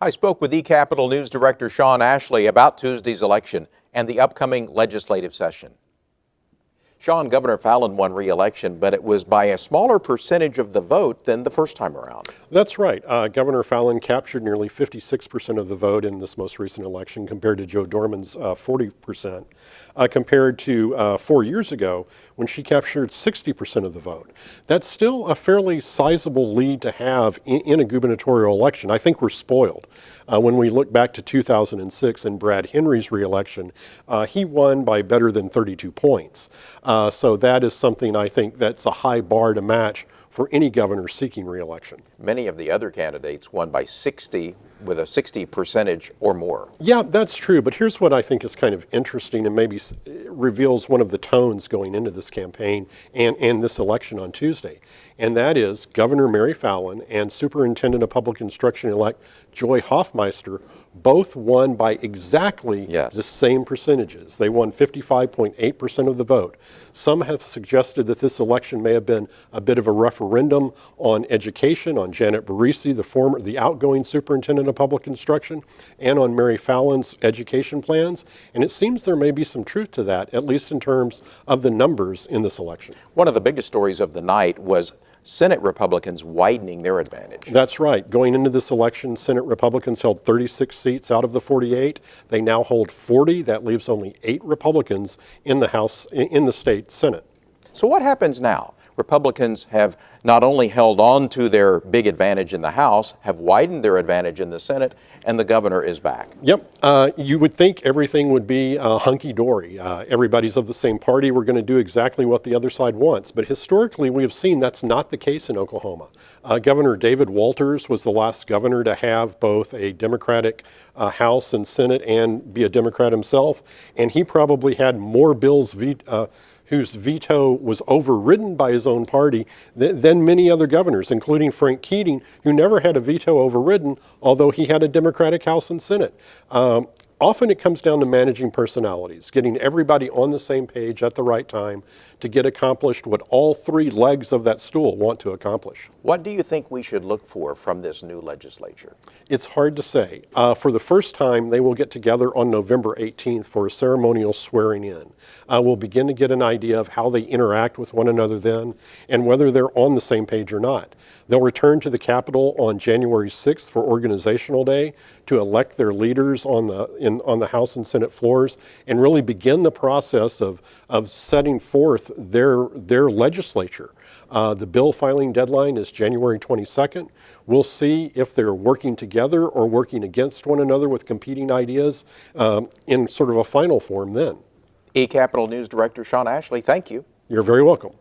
I spoke with eCapitol News Director Shawn Ashley about Tuesday's election and the upcoming legislative session. Shawn, Governor Fallin won re-election, but it was by a smaller percentage of the vote than the first time around. That's right. Governor Fallin captured nearly 56% of the vote in this most recent election compared to Joe Dorman's 40%, compared to 4 years ago when she captured 60% of the vote. That's still a fairly sizable lead to have in a gubernatorial election. I think we're spoiled. When we look back to 2006 and Brad Henry's re-election, he won by better than 32 points. So that is something I think that's a high bar to match for any governor seeking re-election. Many of the other candidates won by 60, with a 60 percentage or more. Yeah, that's true. But here's what I think is kind of interesting and maybe reveals one of the tones going into this campaign and this election on Tuesday. And that is Governor Mary Fallin and Superintendent of Public Instruction-elect Joy Hoffmeister both won by exactly the same percentages. They won 55.8% of the vote. Some have suggested that this election may have been a bit of a referendum on education, on Janet Barisi, the outgoing superintendent of public instruction, and on Mary Fallin's education plans. And it seems there may be some truth to that, at least in terms of the numbers in this election. One of the biggest stories of the night was Senate Republicans widening their advantage. That's right. Going into this election, Senate Republicans held 36 seats out of the 48. They now hold 40. That leaves only 8 Republicans in the House, in the state Senate. So what happens now? Republicans have not only held on to their big advantage in the House, have widened their advantage in the Senate, and the governor is back. Yep. You would think everything would be hunky-dory. Everybody's of the same party. We're going to do exactly what the other side wants. But historically, we have seen that's not the case in Oklahoma. Governor David Walters was the last governor to have both a Democratic House and Senate and be a Democrat himself. And he probably had more bills whose veto was overridden by his own party than many other governors, including Frank Keating, who never had a veto overridden, although he had a Democratic House and Senate. Often it comes down to managing personalities, getting everybody on the same page at the right time to get accomplished what all 3 legs of that stool want to accomplish. What do you think we should look for from this new legislature? It's hard to say. For the first time, they will get together on November 18th for a ceremonial swearing in. We'll begin to get an idea of how they interact with one another then and whether they're on the same page or not. They'll return to the Capitol on January 6th for Organizational Day to elect their leaders on the House and Senate floors and really begin the process of setting forth their legislature. The bill filing deadline is January 22nd. We'll see if they're working together or working against one another with competing ideas in sort of a final form then. eCapitol News Director Shawn Ashley, thank you. You're very welcome.